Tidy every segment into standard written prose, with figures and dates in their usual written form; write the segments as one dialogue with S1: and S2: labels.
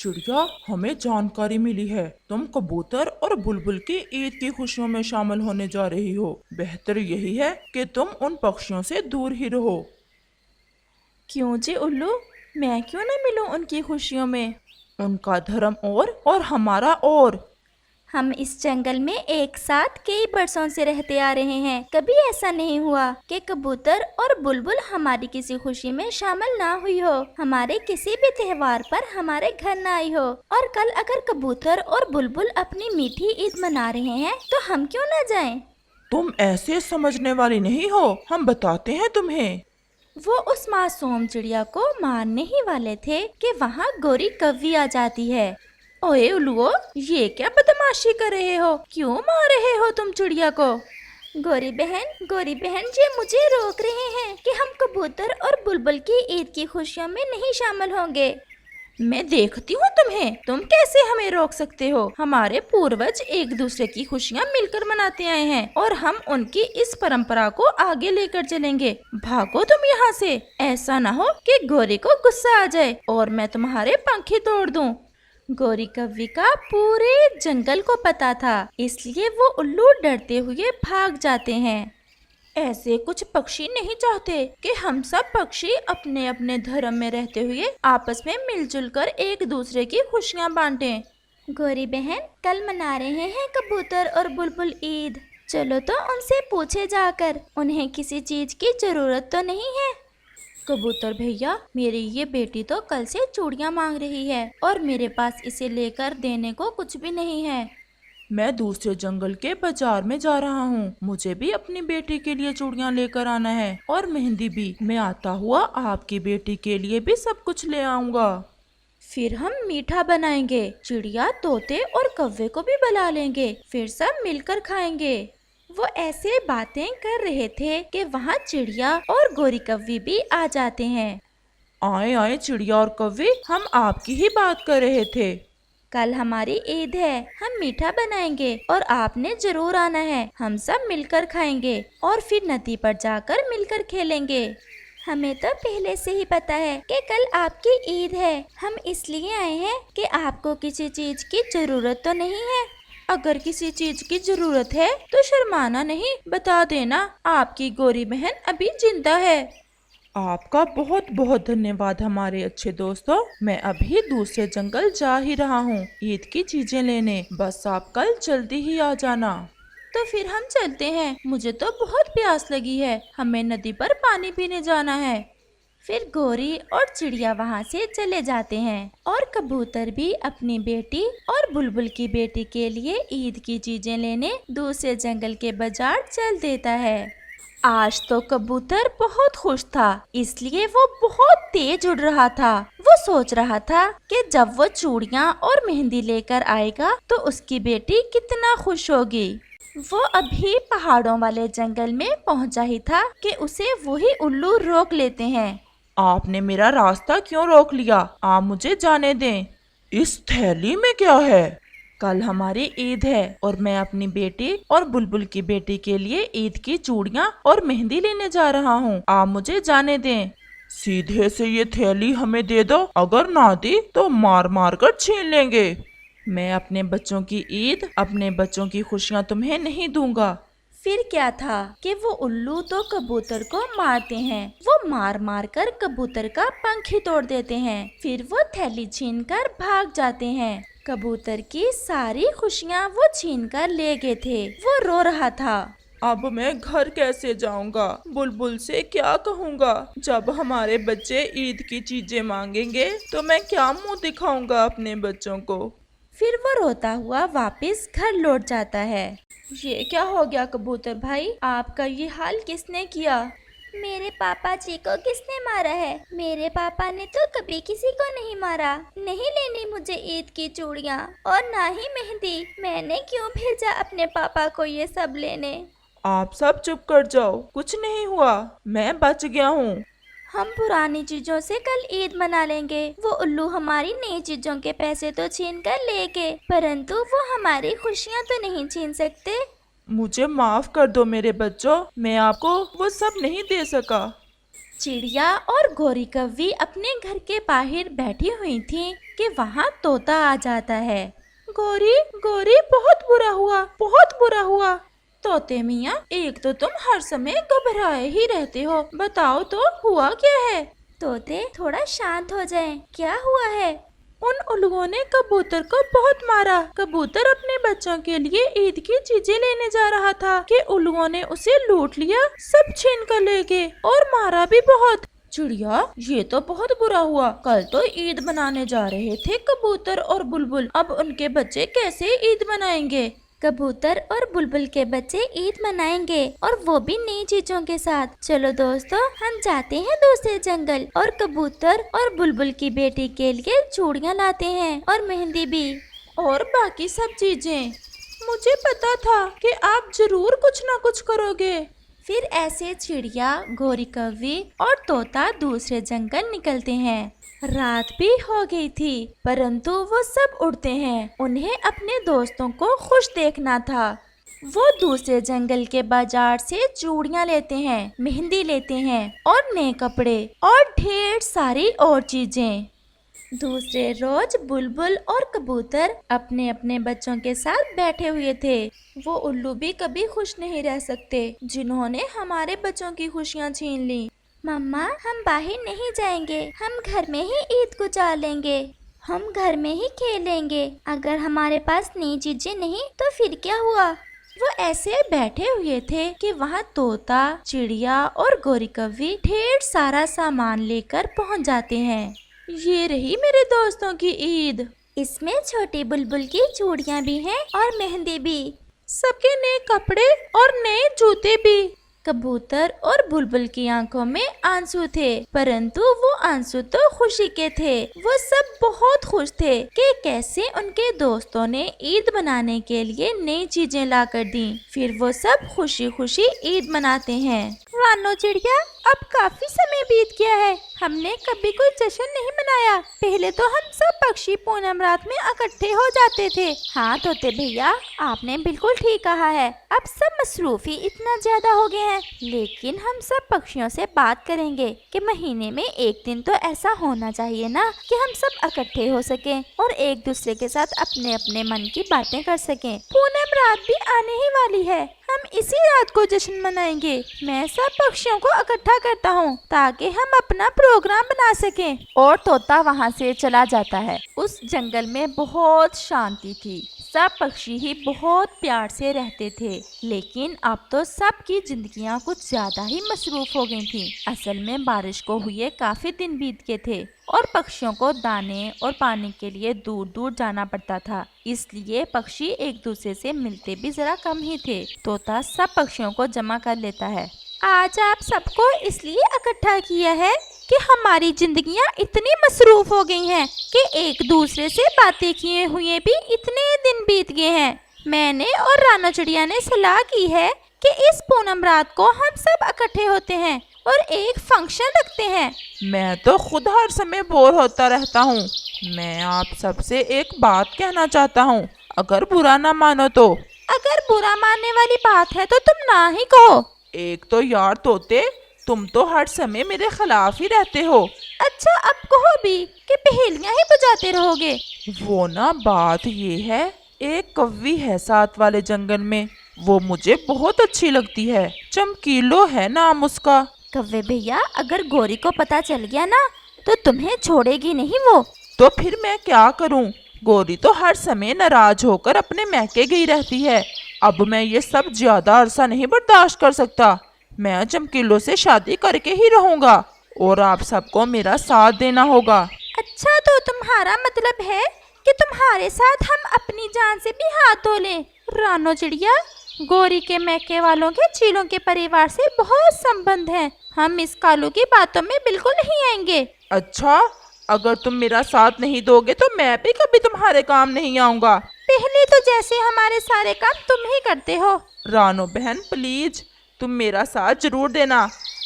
S1: चिड़िया, हमें जानकारी मिली है तुम कबूतर और बुलबुल की ईद की खुशियों में शामिल होने जा रही हो। बेहतर यही है कि तुम उन पक्षियों से दूर ही रहो।
S2: क्यों जी उल्लू, मैं क्यों ना मिलूं उनकी खुशियों में।
S1: उनका धर्म और हमारा और।
S3: हम इस जंगल में एक साथ कई बरसों से रहते आ रहे हैं। कभी ऐसा नहीं हुआ कि कबूतर और बुलबुल हमारी किसी खुशी में शामिल ना हुई हो, हमारे किसी भी त्योहार पर हमारे घर ना आई हो। और कल अगर कबूतर और बुलबुल अपनी मीठी ईद मना रहे हैं तो हम क्यों ना जाएं?
S1: तुम ऐसे समझने वाली नहीं हो, हम बताते हैं तुम्हें।
S3: वो उस मासूम चिड़िया को मारने ही वाले थे कि वहाँ गोरी कव्वी आ जाती है।
S2: ओए उल्लुओ, ये क्या बदमाशी कर रहे हो? क्यों मार रहे हो तुम चिड़िया को?
S3: गोरी बहन जी मुझे रोक रहे हैं कि हम कबूतर और बुलबुल की ईद की खुशियों में नहीं शामिल होंगे।
S2: मैं देखती हूँ तुम्हें, तुम कैसे हमें रोक सकते हो। हमारे पूर्वज एक दूसरे की खुशियाँ मिलकर मनाते आए हैं और हम उनकी इस परंपरा को आगे लेकर चलेंगे। भागो तुम यहाँ से, ऐसा ना हो कि गोरी को गुस्सा आ जाए और मैं तुम्हारे पंख ही तोड़ दूँ।
S3: गोरी कव्वी का पूरे जंगल को पता था, इसलिए वो उल्लू डरते हुए भाग जाते हैं।
S2: ऐसे कुछ पक्षी नहीं चाहते कि हम सब पक्षी अपने अपने धर्म में रहते हुए आपस में मिलजुल कर एक दूसरे की खुशियाँ बांटें।
S3: गोरी बहन, कल मना रहे हैं कबूतर और बुलबुल ईद। चलो तो उनसे पूछे जाकर, उन्हें किसी चीज की जरूरत तो नहीं है।
S2: कबूतर भैया, मेरी ये बेटी तो कल से चूड़ियाँ मांग रही है और मेरे पास इसे लेकर देने को कुछ भी नहीं है।
S1: मैं दूसरे जंगल के बाजार में जा रहा हूँ, मुझे भी अपनी बेटी के लिए चूड़ियाँ लेकर आना है और मेहंदी भी। मैं आता हुआ आपकी बेटी के लिए भी सब कुछ ले आऊँगा।
S2: फिर हम मीठा बनाएंगे, चिड़िया, तोते और कौवे को भी बुला लेंगे, फिर सब मिलकर खाएंगे।
S3: वो ऐसे बातें कर रहे थे कि वहाँ चिड़िया और गोरी कव्वी भी आ जाते हैं।
S1: आए आए चिड़िया और कौवे, हम आपकी ही बात कर रहे थे।
S3: कल हमारी ईद है, हम मीठा बनाएंगे और आपने जरूर आना है। हम सब मिलकर खाएंगे और फिर नदी पर जाकर मिलकर खेलेंगे। हमें तो पहले से ही पता है कि कल आपकी ईद है। हम इसलिए आए हैं कि आपको किसी चीज की जरूरत तो नहीं है।
S2: अगर किसी चीज की जरूरत है तो शर्माना नहीं, बता देना। आपकी गोरी बहन अभी जिंदा है।
S1: आपका बहुत बहुत धन्यवाद हमारे अच्छे दोस्तों। मैं अभी दूसरे जंगल जा ही रहा हूँ ईद की चीजें लेने, बस आप कल जल्दी ही आ जाना।
S2: तो फिर हम चलते हैं, मुझे तो बहुत प्यास लगी है, हमें नदी पर पानी पीने जाना है।
S3: फिर गोरी और चिड़िया वहाँ से चले जाते हैं और कबूतर भी अपनी बेटी और बुलबुल की बेटी के लिए ईद की चीजें लेने दूसरे जंगल के बाजार चल देता है। आज तो कबूतर बहुत खुश था, इसलिए वो बहुत तेज उड़ रहा था। वो सोच रहा था कि जब वो चूड़ियाँ और मेहंदी लेकर आएगा तो उसकी बेटी कितना खुश होगी। वो अभी पहाड़ों वाले जंगल में पहुंचा ही था कि उसे वही उल्लू रोक लेते हैं।
S1: आपने मेरा रास्ता क्यों रोक लिया? आप मुझे जाने दें। इस थैली में क्या है? कल हमारी ईद है और मैं अपनी बेटी और बुलबुल की बेटी के लिए ईद की चूड़ियाँ और मेहंदी लेने जा रहा हूँ। आप मुझे जाने दें। सीधे से ये थैली हमें दे दो, अगर ना दी तो मार मार कर छीन लेंगे। मैं अपने बच्चों की ईद, अपने बच्चों की खुशियाँ तुम्हें नहीं दूंगा।
S3: फिर क्या था कि वो उल्लू तो कबूतर को मारते हैं। वो मार मार कर कबूतर का पंख ही तोड़ देते हैं। फिर वो थैली छीनकर भाग जाते हैं। कबूतर की सारी खुशियाँ वो छीनकर ले गए थे। वो रो रहा था।
S1: अब मैं घर कैसे जाऊंगा? बुलबुल से क्या कहूँगा? जब हमारे बच्चे ईद की चीजें मांगेंगे तो मैं क्या मुंह दिखाऊंगा अपने बच्चों को?
S3: फिर वो रोता हुआ वापस घर लौट जाता है।
S2: ये क्या हो गया कबूतर भाई, आपका ये हाल किसने किया?
S4: मेरे पापा जी को किसने मारा है? मेरे पापा ने तो कभी किसी को नहीं मारा। नहीं लेनी मुझे ईद की चूड़ियाँ और ना ही मेहंदी। मैंने क्यों भेजा अपने पापा को ये सब लेने?
S1: आप सब चुप कर जाओ, कुछ नहीं हुआ, मैं बच गया हूँ।
S3: हम पुरानी चीजों से कल ईद मना लेंगे। वो उल्लू हमारी नई चीजों के पैसे तो छीन कर ले गए, परंतु वो हमारी खुशियाँ तो नहीं छीन सकते।
S1: मुझे माफ कर दो मेरे बच्चों, मैं आपको वो सब नहीं दे सका।
S3: चिड़िया और गोरी कव्वी अपने घर के बाहर बैठी हुई थीं कि वहाँ तोता आ जाता है।
S2: गोरी गोरी, बहुत बुरा हुआ, बहुत बुरा हुआ। तोते मियाँ, एक तो तुम हर समय घबराए ही रहते हो, बताओ तो हुआ क्या है?
S4: तोते थोड़ा शांत हो जाएं, क्या हुआ है?
S2: उन उल्लुओं ने कबूतर को बहुत मारा। कबूतर अपने बच्चों के लिए ईद की चीजें लेने जा रहा था कि उल्लुओं ने उसे लूट लिया, सब छीन कर ले गए और मारा भी बहुत। चिड़िया, ये तो बहुत बुरा हुआ। कल तो ईद मनाने जा रहे थे कबूतर और बुलबुल, अब उनके बच्चे कैसे ईद मनाएंगे?
S4: कबूतर और बुलबुल के बच्चे ईद मनाएंगे, और वो भी नई चीजों के साथ। चलो दोस्तों, हम जाते हैं दूसरे जंगल और कबूतर और बुलबुल की बेटी के लिए चूड़ियाँ लाते हैं और मेहंदी भी,
S2: और बाकी सब चीजें। मुझे पता था कि आप जरूर कुछ ना कुछ करोगे।
S3: फिर ऐसे चिड़िया, गोरी कव्वी और तोता दूसरे जंगल निकलते हैं। रात भी हो गई थी, परंतु वो सब उड़ते हैं। उन्हें अपने दोस्तों को खुश देखना था। वो दूसरे जंगल के बाजार से चूड़ियाँ लेते हैं, मेहंदी लेते हैं और नए कपड़े और ढेर सारी और चीजें। दूसरे रोज बुलबुल और कबूतर अपने अपने बच्चों के साथ बैठे हुए थे। वो उल्लू भी कभी खुश नहीं रह सकते जिन्होंने हमारे बच्चों की खुशियाँ छीन ली।
S4: मम्मा, हम बाहर नहीं जाएंगे, हम घर में ही ईद गुजारेंगे, हम घर में ही खेलेंगे। अगर हमारे पास नई चीजें नहीं तो फिर क्या हुआ?
S3: वो ऐसे बैठे हुए थे कि वहाँ तोता, चिड़िया और गोरी कव्वी ढेर सारा सामान लेकर पहुँच जाते हैं।
S2: ये रही मेरे दोस्तों की ईद।
S4: इसमें छोटी बुलबुल की चूड़ियाँ भी हैं और मेहंदी भी,
S2: सबके नए कपड़े और नए जूते भी।
S3: कबूतर और बुलबुल की आंखों में आंसू थे, परंतु वो आंसू तो खुशी के थे। वो सब बहुत खुश थे कि कैसे उनके दोस्तों ने ईद मनाने के लिए नई चीजें ला कर दी। फिर वो सब खुशी खुशी ईद मनाते हैं।
S2: रानो चिड़िया, अब काफी समय बीत गया है, हमने कभी कोई जश्न नहीं मनाया। पहले तो हम सब पक्षी पूनम रात में इकट्ठे हो जाते थे।
S4: हाँ तोते भैया, आपने बिल्कुल ठीक कहा है। अब सब मसरूफी इतना ज्यादा हो गए हैं, लेकिन हम सब पक्षियों से बात करेंगे कि महीने में एक दिन तो ऐसा होना चाहिए ना कि हम सब इकट्ठे हो सकें और एक दूसरे के साथ अपने अपने मन की बातें कर सकें।
S2: पूनम रात भी आने ही वाली है, हम इसी रात को जश्न मनाएंगे। मैं सब पक्षियों को इकट्ठा करता हूँ ताकि हम अपना प्रोग्राम बना सकें।
S3: और तोता वहाँ से चला जाता है। उस जंगल में बहुत शांति थी। सब पक्षी ही बहुत प्यार से रहते थे, लेकिन अब तो सबकी जिंदगियां कुछ ज्यादा ही मसरूफ हो गई थीं। असल में बारिश को हुए काफी दिन बीत गए थे और पक्षियों को दाने और पानी के लिए दूर दूर जाना पड़ता था, इसलिए पक्षी एक दूसरे से मिलते भी जरा कम ही थे। तोता सब पक्षियों को जमा कर लेता है।
S2: आज आप सबको इसलिए इकट्ठा किया है कि हमारी जिंदगियां इतनी मसरूफ हो गई हैं कि एक दूसरे से बातें किए हुए भी इतने दिन बीत गए हैं। मैंने और रानो चिड़िया ने सलाह की है कि इस पूनम रात को हम सब इकट्ठे होते हैं और एक फंक्शन रखते हैं।
S1: मैं तो खुद हर समय बोर होता रहता हूँ। मैं आप सबसे एक बात कहना चाहता हूँ, अगर बुरा ना मानो तो।
S2: अगर बुरा मानने वाली बात है तो तुम ना ही कहो।
S1: एक तो यार तोते, तुम तो हर समय मेरे खिलाफ ही रहते हो।
S2: अच्छा, अब कहो भी कि पहेलियां ही बुझाते रहोगे।
S1: वो ना बात ये है, एक कव्वी है साथ वाले जंगल में, वो मुझे बहुत अच्छी लगती है। चमकीलो है नाम उसका।
S4: कव्वे भैया, अगर गोरी को पता चल गया ना तो तुम्हें छोड़ेगी नहीं वो।
S1: तो फिर मैं क्या करूं? गोरी तो हर समय नाराज होकर अपने मैके गई रहती है। अब मैं ये सब ज्यादा अरसा नहीं बर्दाश्त कर सकता। मैं चमकीलो से शादी करके ही रहूंगा और आप सबको मेरा साथ देना होगा।
S2: अच्छा, तो तुम्हारा मतलब है कि तुम्हारे साथ हम अपनी जान से भी हाथ धो लें। रानो चिड़िया, गोरी के मैके वालों के चीलों के परिवार से बहुत संबंध है, हम इस कालू की बातों में बिल्कुल नहीं आएंगे।
S1: अच्छा, अगर तुम मेरा साथ नहीं दोगे तो मैं भी कभी तुम्हारे काम नहीं आऊंगा।
S2: पहले तो जैसे हमारे सारे काम तुम ही करते हो।
S1: रानो बहन प्लीज, तुम मेरा साथ जरूर देना।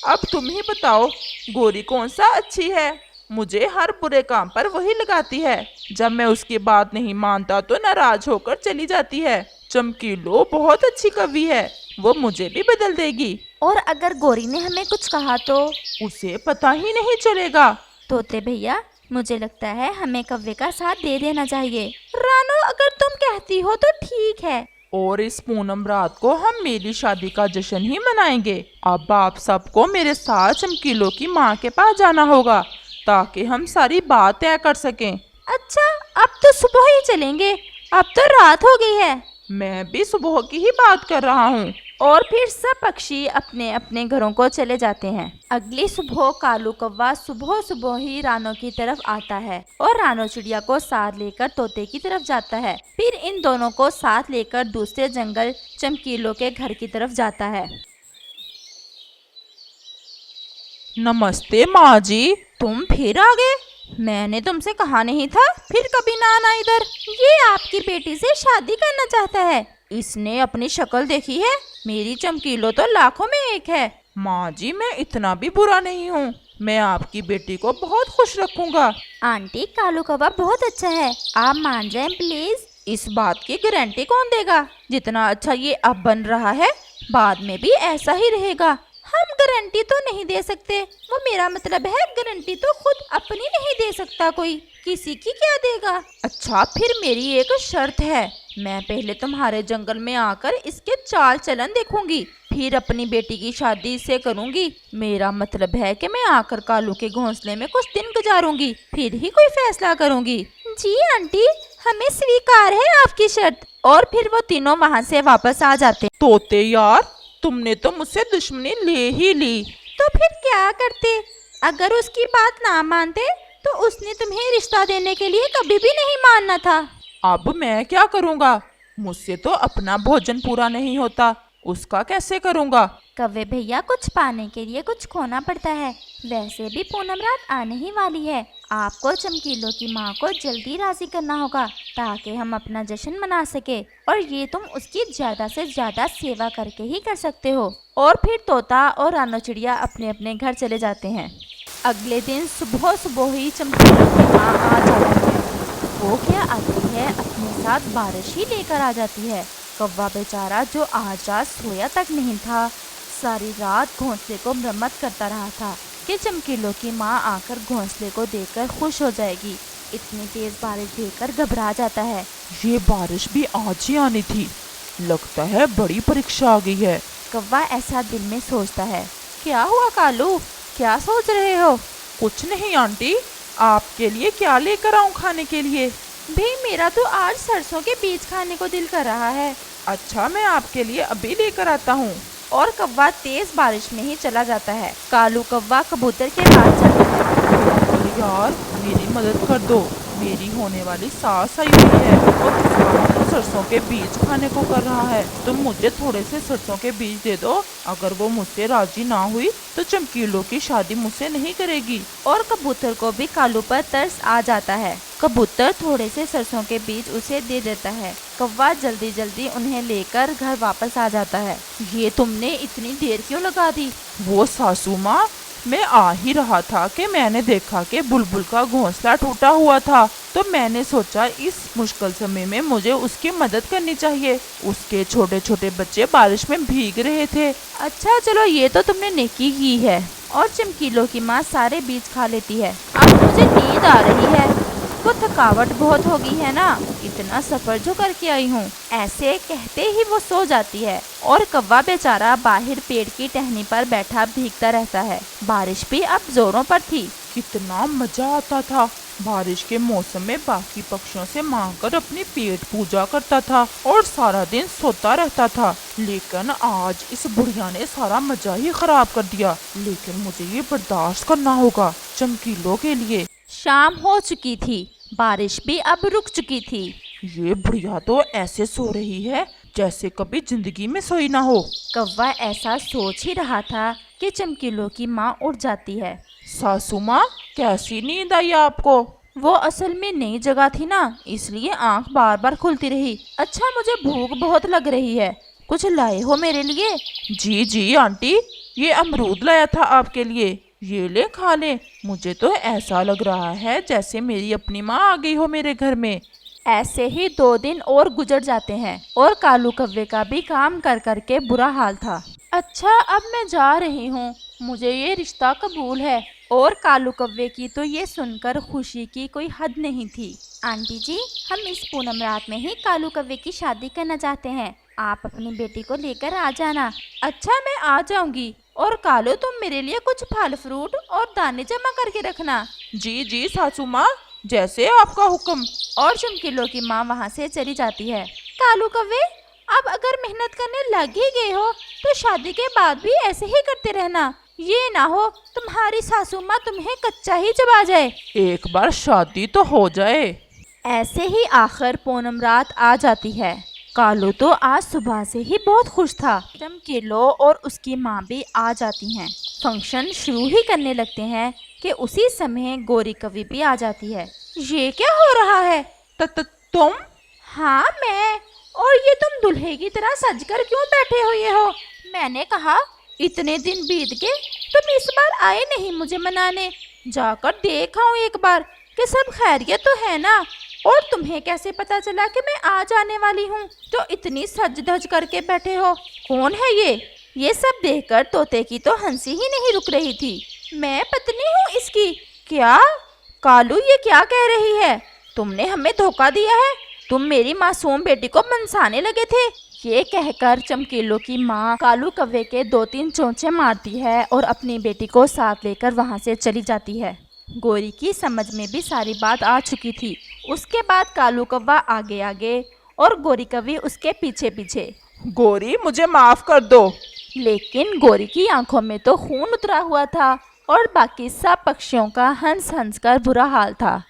S1: अब तुम ही बताओ, गोरी कौन सा अच्छी है? मुझे हर बुरे काम पर वही लगाती है। जब मैं उसकी बात नहीं मानता तो नाराज होकर चली जाती है। चमकीलो बहुत अच्छी कवि है, वो मुझे भी बदल देगी।
S3: और अगर गौरी ने हमें कुछ कहा तो?
S1: उसे पता ही नहीं चलेगा।
S3: तोते भैया, मुझे लगता है हमें कव्वे का साथ दे देना चाहिए। रानो, अगर तुम कहती हो तो ठीक है।
S1: और इस पूनम रात को हम मेरी शादी का जश्न ही मनाएंगे। अब आप सबको मेरे साथ चमकीलों की माँ के पास जाना होगा ताकि हम सारी बात तय कर सकें।
S3: अच्छा, अब तो सुबह ही चलेंगे, अब तो रात हो गई है।
S1: मैं भी सुबह की ही बात कर रहा हूँ।
S2: और फिर सब पक्षी अपने अपने घरों को चले जाते हैं। अगली सुबह कालू कौवा सुबह सुबह ही रानो की तरफ आता है और रानो चिड़िया को साथ लेकर तोते की तरफ जाता है। फिर इन दोनों को साथ लेकर दूसरे जंगल चमकीलों के घर की तरफ जाता है।
S1: नमस्ते माँ जी।
S2: तुम फिर आ गए? मैंने तुमसे कहा नहीं था फिर कभी ना आना इधर।
S3: ये आपकी बेटी से शादी करना चाहता है।
S2: इसने अपनी शक्ल देखी है? मेरी चमकीलो तो लाखों में एक है।
S1: माँ जी, मैं इतना भी बुरा नहीं हूँ। मैं आपकी बेटी को बहुत खुश रखूंगा।
S3: आंटी, कालू कौवा बहुत अच्छा है, आप मान जाएं प्लीज।
S2: इस बात की गारंटी कौन देगा? जितना अच्छा ये अब बन रहा है बाद में भी ऐसा ही रहेगा।
S3: हम गारंटी तो नहीं दे सकते, वो मेरा मतलब है गारंटी तो खुद अपनी नहीं दे सकता कोई, किसी की क्या देगा।
S2: अच्छा, फिर मेरी एक शर्त है। मैं पहले तुम्हारे जंगल में आकर इसके चाल चलन देखूंगी, फिर अपनी बेटी की शादी इससे करूंगी। मेरा मतलब है कि मैं आकर कालू के घोंसले में कुछ दिन गुजारूंगी, फिर ही कोई फैसला करूंगी।
S3: जी आंटी, हमें स्वीकार है आपकी शर्त।
S2: और फिर वो तीनों वहाँ से वापस आ जाते।
S1: तोते यार, तुमने तो मुझसे दुश्मनी ले ही ली।
S3: तो फिर क्या करते? अगर उसकी बात ना मानते तो उसने तुम्हें रिश्ता देने के लिए कभी भी नहीं मानना था।
S1: अब मैं क्या करूँगा? मुझसे तो अपना भोजन पूरा नहीं होता, उसका कैसे करूँगा?
S3: कव्वे भैया, कुछ पाने के लिए कुछ खोना पड़ता है। वैसे भी पूनम रात आने ही वाली है, आपको चमकीलों की माँ को जल्दी राजी करना होगा ताकि हम अपना जश्न मना सके। और ये तुम उसकी ज्यादा से ज्यादा सेवा करके ही कर सकते हो।
S2: और फिर तोता और रानो चिड़िया अपने अपने घर चले जाते हैं। अगले दिन सुबह सुबह ही चमकीलों की माँ आ जाती है। वो क्या आती है, अपने साथ बारिश ही लेकर आ जाती है। कौवा बेचारा जो आज रात सोया तक नहीं था, सारी रात घोंसले को मरम्मत करता रहा था कि चमकीलों की माँ आकर घोंसले को देखकर खुश हो जाएगी। इतनी तेज बारिश देखकर घबरा जाता है।
S1: ये बारिश भी आज ही आनी थी, लगता है बड़ी परीक्षा आ गई है।
S2: कौवा ऐसा दिल में सोचता है। क्या हुआ कालू, क्या सोच रहे हो?
S1: कुछ नहीं आंटी, आपके लिए क्या लेकर आऊं खाने के लिए?
S2: भाई, मेरा तो आज सरसों के बीज खाने को दिल कर रहा है।
S1: अच्छा, मैं आपके लिए अभी लेकर आता हूँ।
S2: और कौवा तेज बारिश में ही चला जाता है। कालू कौवा कबूतर के पास जाता है।
S1: अरे यार, मेरी मदद कर दो, मेरी होने वाली सास आई हुई है और उसका मन सरसों के बीज खाने को कर रहा है। तुम मुझे थोड़े से सरसों के बीज दे दो। अगर वो मुझसे राजी ना हुई तो चमकीलों की शादी मुझसे नहीं करेगी।
S2: और कबूतर को भी कालू पर तरस आ जाता है। कबूतर थोड़े से सरसों के बीज उसे दे देता है। कौवा जल्दी जल्दी उन्हें लेकर घर वापस आ जाता है। ये तुमने इतनी देर क्यों लगा दी?
S1: वो सासू माँ, मैं आ ही रहा था कि मैंने देखा कि बुलबुल का घोंसला टूटा हुआ था, तो मैंने सोचा इस मुश्किल समय में मुझे उसकी मदद करनी चाहिए। उसके छोटे छोटे बच्चे बारिश में भीग रहे थे।
S2: अच्छा चलो, ये तो तुमने नेकी की है। और चमकीलों की माँ सारे बीज खा लेती है। अब मुझे नींद आ रही है, वो थकावट बहुत हो गई है ना, इतना सफर जो करके आई हूँ। ऐसे कहते ही वो सो जाती है। और कौवा बेचारा बाहर पेड़ की टहनी पर बैठा भीगता रहता है। बारिश भी अब जोरों पर थी।
S1: कितना मजा आता था। बारिश के मौसम में बाकी पक्षियों से मांगकर अपनी पेट पूजा करता था और सारा दिन सोता रहता था। लेकिन आज इस बुढ़िया ने सारा मजा ही खराब कर दिया। लेकिन मुझे ये बर्दाश्त करना होगा चमकीलों के लिए।
S2: शाम हो चुकी थी, बारिश भी अब रुक चुकी थी।
S1: ये बुढ़िया तो ऐसे सो रही है जैसे कभी जिंदगी में सोई ना हो।
S2: कौवा ऐसा सोच ही रहा था कि चमकीलों की माँ उठ जाती है।
S1: सासू माँ, कैसी नींद आई आपको?
S2: वो असल में नई जगह थी ना, इसलिए आंख बार बार खुलती रही। अच्छा, मुझे भूख बहुत लग रही है, कुछ लाए हो मेरे लिए?
S1: जी जी आंटी, ये अमरूद लाया था आपके लिए, ये ले खा ले। मुझे तो ऐसा लग रहा है जैसे मेरी अपनी माँ आ गई हो मेरे घर में।
S2: ऐसे ही 2 दिन और गुजर जाते हैं और कालू कौवे का भी काम कर करके बुरा हाल था। अच्छा, अब मैं जा रही हूँ, मुझे ये रिश्ता कबूल है। और कालू कव्वे की तो ये सुनकर खुशी की कोई हद नहीं थी।
S3: आंटी जी, हम इस पूनम रात में ही कालू कव्वे की शादी करना चाहते हैं। आप अपनी बेटी को लेकर आ जाना।
S2: अच्छा, मैं आ जाऊंगी। और कालू, तुम मेरे लिए कुछ फल फ्रूट और दाने जमा करके रखना।
S1: जी जी सासू माँ, जैसे आपका हुक्म।
S2: और चमकीलो की माँ वहाँ से चली जाती है। कालू कव्वे, अब अगर मेहनत करने लग ही गए हो तो शादी के बाद भी ऐसे ही करते रहना। ये ना हो तुम्हारी सासू माँ तुम्हें कच्चा ही चबा जाए।
S1: एक बार शादी तो हो जाए।
S2: ऐसे ही आखिर पूनम रात आ जाती है। कालू तो आज सुबह से ही बहुत खुश था। चमकीलो और उसकी माँ भी आ जाती हैं। फंक्शन शुरू ही करने लगते हैं कि उसी समय गौरी कवि भी आ जाती है। ये क्या हो रहा है?
S1: तुम?
S2: हाँ, मैं। और ये तुम दुल्हे की तरह सजकर क्यों बैठे हुए हो? मैंने कहा इतने दिन बीत गए, तुम इस बार आए नहीं मुझे मनाने। जाकर देख आऊं एक बार कि सब खैरियत तो है ना। और तुम्हें कैसे पता चला कि मैं आ जाने वाली हूँ तो इतनी सज धज करके बैठे हो? कौन है ये? ये सब देखकर तोते की तो हंसी ही नहीं रुक रही थी। मैं पत्नी हूँ इसकी। क्या कालू, ये क्या कह रही है? तुमने हमें धोखा दिया है। तुम मेरी मासूम बेटी को मनसाने लगे थे। ये कहकर चमकीलो की माँ कालू कव्वे के 2-3 चोंचे मारती है और अपनी बेटी को साथ लेकर वहाँ से चली जाती है। गौरी की समझ में भी सारी बात आ चुकी थी। उसके बाद कालू कव्वा आगे आगे और गौरी कवि उसके पीछे पीछे।
S1: गौरी, मुझे माफ कर दो।
S2: लेकिन गौरी की आंखों में तो खून उतरा हुआ था और बाकी सब पक्षियों का हंस हंस कर बुरा हाल था।